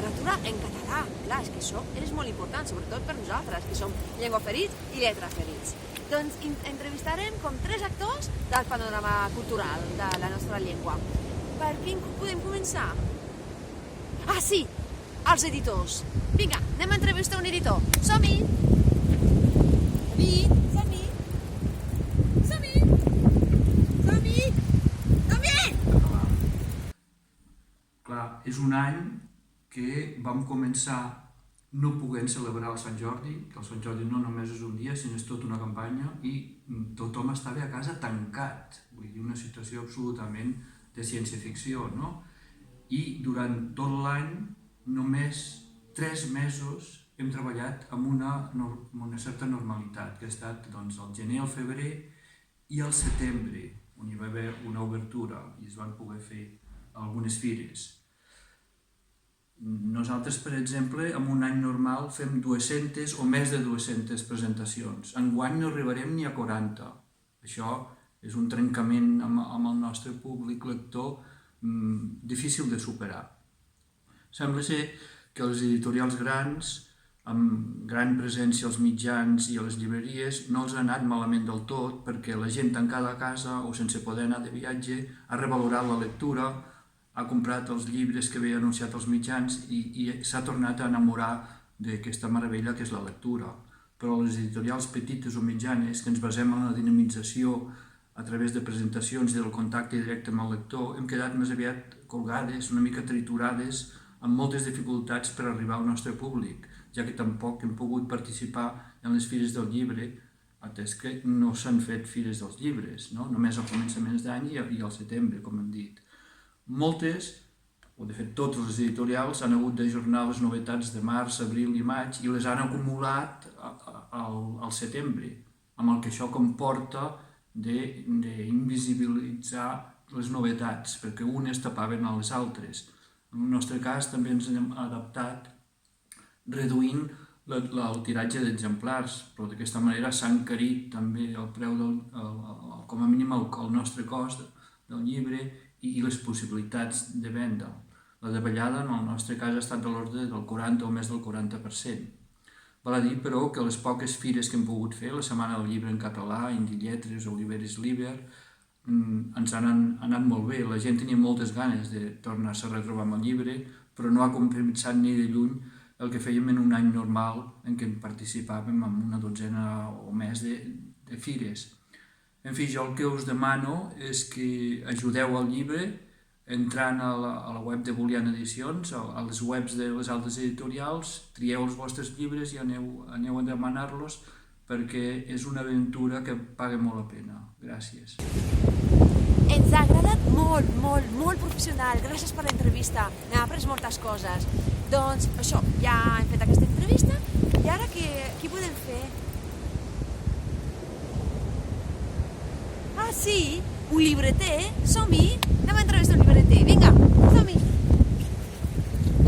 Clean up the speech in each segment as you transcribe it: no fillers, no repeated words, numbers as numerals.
literatura en català. Clar, és que això és molt important, sobretot per nosaltres, que som llenguaferits i lletraferits. Doncs entrevistarem com 3 actors del panorama cultural de la nostra llengua. Per quin podem començar? Ah, sí! Els editors. Vinga, anem a entrevistar un editor. Som-hi! David, som-hi! Som-hi! Som-hi! Som-hi! Clar, és un any que vam començar no podent celebrar el Sant Jordi, que el Sant Jordi no només és un dia, sinó és tota una campanya, i tothom estava a casa tancat. Vull dir, una situació absolutament de ciència-ficció, no? I durant tot l'any, només 3 mesos hem treballat amb una certa normalitat, que ha estat doncs, el gener, el febrer i el setembre, on hi va haver una obertura i es van poder fer algunes fires. Nosaltres, per exemple, en un any normal fem 200 o més de 200 presentacions. Enguany no arribarem ni a 40. Això és un trencament amb el nostre públic lector difícil de superar. Sembla ser que les editorials grans, amb gran presència als mitjans i a les llibreries, no els ha anat malament del tot perquè la gent tancada a casa o sense poder anar de viatge ha revalorat la lectura, ha comprat els llibres que havia anunciat als mitjans i s'ha tornat a enamorar d'aquesta meravella que és la lectura. Però les editorials petites o mitjanes, que ens basem en la dinamització a través de presentacions i del contacte directe amb el lector, hem quedat més aviat colgades, una mica triturades, amb moltes dificultats per arribar al nostre públic, ja que tampoc hem pogut participar en les fires del llibre, atès que no s'han fet fires dels llibres, no? Només a començaments d'any i al setembre, com hem dit. Moltes, o de fet totes les editorials, han hagut d'ajornar les novetats de març, abril i maig i les han acumulat al setembre, amb el que això comporta d'invisibilitzar les novetats, perquè unes tapaven a les altres. En el nostre cas també ens hem adaptat reduint el tiratge d'exemplars, però d'aquesta manera s'ha encarit també el preu, com a mínim el nostre cost del llibre i les possibilitats de venda. La davallada en el nostre cas ha estat de l'ordre del 40 o més del 40%. Val a dir, però, que les poques fires que hem pogut fer, la Setmana del Llibre en català, Indie Lletres o Oliveris Liber, ens han anat molt bé. La gent tenia moltes ganes de tornar-se a retrobar amb el llibre, però no ha compensat ni de lluny el que fèiem en un any normal en què participàvem en una dotzena o més de fires. En fi, jo el que us demano és que ajudeu al llibre entrant a la web de Boolean Edicions, a les webs de les altres editorials, trieu els vostres llibres i aneu a demanar-los perquè és una aventura que paga molt la pena. Gràcies. Ens ha agradat molt, molt, molt professional. Gràcies per l'entrevista. N'hem après moltes coses. Doncs això, ja hem fet aquesta entrevista i ara què podem fer? Ah, sí? Un llibreter? Som-hi? Anem a entrevistar un llibreter. Vinga, som-hi.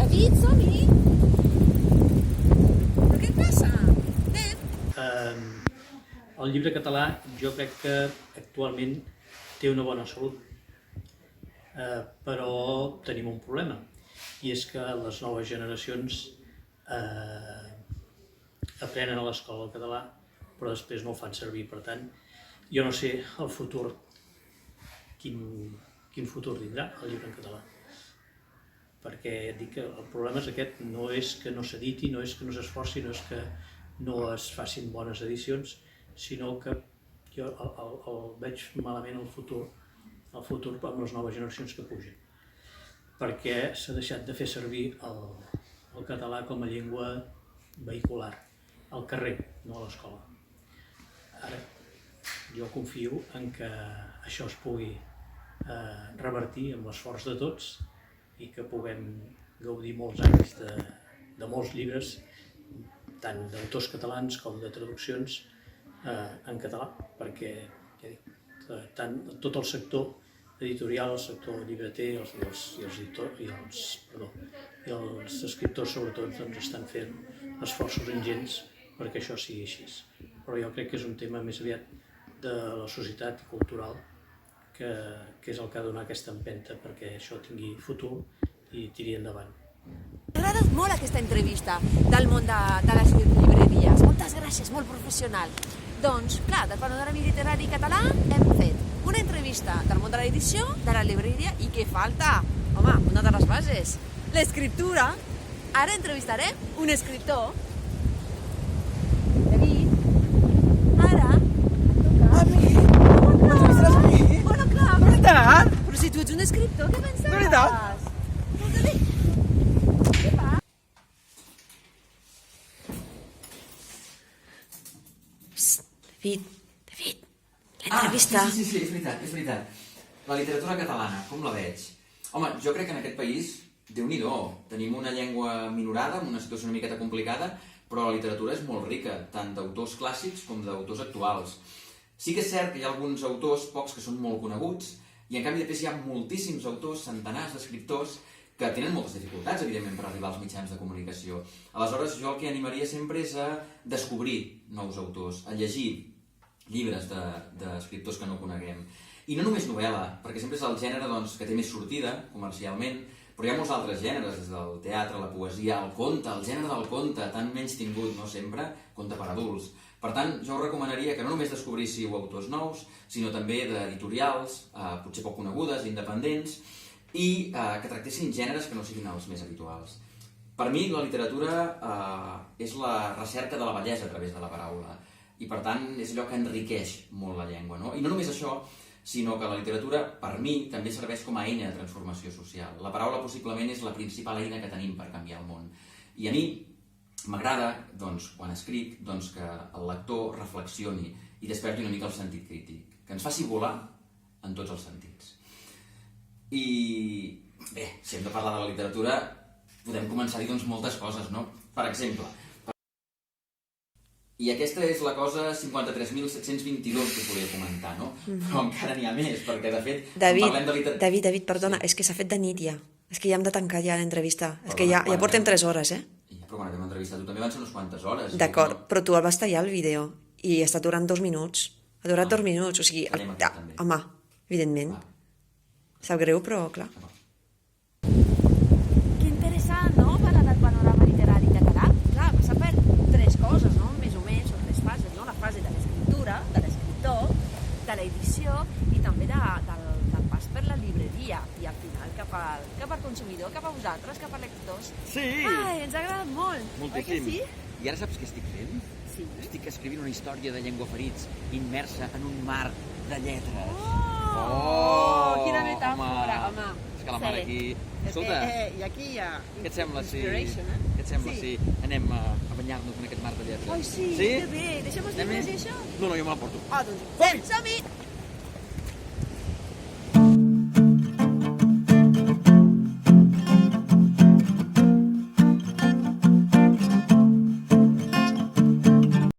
David, som-hi. Però què passa? Anem. El llibre català jo crec que actualment té una bona salut, però tenim un problema, i és que les noves generacions aprenen a l'escola el català, però després no el fan servir. Per tant, jo no sé el futur, quin futur tindrà el llibre en català. Perquè dic que el problema és aquest, no és que no s'editi, no és que no s'esforci, no és que no es facin bones edicions, sinó que jo el veig malament el futur amb les noves generacions que pugen. Perquè s'ha deixat de fer servir el català com a llengua vehicular, al carrer, no a l'escola. Ara, jo confio en que això es pugui revertir amb l'esforç de tots i que puguem gaudir molts anys de molts llibres, tant d'autors catalans com de traduccions en català, perquè ja dic, tant tot el sector editorial, el sector llibreter i els escriptors sobretot estan fent esforços ingents perquè això sigui així. Però jo crec que és un tema més aviat de la societat cultural que és el que ha de donar aquesta empenta perquè això tingui futur i tiri endavant. M'ha agradat molt aquesta entrevista del món de les llibreries. Moltes gràcies, molt professional. Doncs, clar, del Panorama Literari Català hem fet una entrevista del món de l'edició, de la llibreria, i què falta? Home, una de les bases, l'escriptura. Ara entrevistarem un escriptor. David, ara... A mi? M'entrevistaràs a mi? Bueno, clar. De veritat? Però si tu ets un escriptor, què penses? De veritat? Què fa? David, l'entrevista. Sí, és veritat. La literatura catalana, com la veig? Home, jo crec que en aquest país, Déu-n'hi-do, tenim una llengua minorada, amb una situació una miqueta complicada, però la literatura és molt rica, tant d'autors clàssics com d'autors actuals. Sí que és cert que hi ha alguns autors, pocs, que són molt coneguts, i en canvi després hi ha moltíssims autors, centenars d'escriptors, que tenen moltes dificultats, evidentment, per arribar als mitjans de comunicació. Aleshores, jo el que animaria sempre és a descobrir nous autors, a llegir llibres d'escriptors que no coneguem. I no només novel·la, perquè sempre és el gènere que té més sortida, comercialment, però hi ha molts altres gèneres, des del teatre, la poesia, el conte, el gènere del conte, tan menys tingut, no sempre, conte per adults. Per tant, jo us recomanaria que no només descobríssiu autors nous, sinó també d'editorials, potser poc conegudes, independents, i que tractessin gèneres que no siguin els més habituals. Per mi, la literatura és la recerca de la bellesa a través de la paraula, i per tant és allò que enriqueix molt la llengua, no? I no només això, sinó que la literatura, per mi, també serveix com a eina de transformació social. La paraula possiblement és la principal eina que tenim per canviar el món. I a mi m'agrada, quan escric, que el lector reflexioni i desperti una mica el sentit crític, que ens faci volar en tots els sentits. I bé, si hem de parlar de la literatura, podem començar a dir moltes coses, no? Per exemple, i aquesta és la cosa 53.722 que us volia comentar, no? Però encara n'hi ha més, perquè de fet, quan parlem de literatura... David, perdona, és que s'ha fet de nit ja. És que ja hem de tancar ja l'entrevista. És que ja portem 3 hores, Ja, però quan haguem entrevistat tu també van ser unes quantes hores. D'acord, però tu el vas tallar el vídeo i està durant 2 minuts. Ha durat 2 minuts, o sigui... Home, evidentment. Sap greu, però clar. Que interessant, no?, parlar del panorama literari català. Clar, passa per 3 coses, no?, més o menys, o 3 fases, no?, la fase de l'escriptura, de l'escriptor, de l'edició i també del pas per la llibreria i al final cap al consumidor, cap a vosaltres, cap a lectors. Sí! Ai, ens ha agradat molt! Moltíssim. Oi que sí? I ara saps què estic fent? Sí. Estic escrivint una història de llengüaferits immersa en un mar de lletres. Oh! Quina metàfora, home. És que la mar aquí... Escolta, I aquí hi ha... què et sembla si... inspiration, Què et sembla si anem a banyar-nos en aquest mar de lletres? Ai, sí, Sí? que bé. Deixem els llibres i això? No, jo me l'emporto. Ah, doncs, som-hi!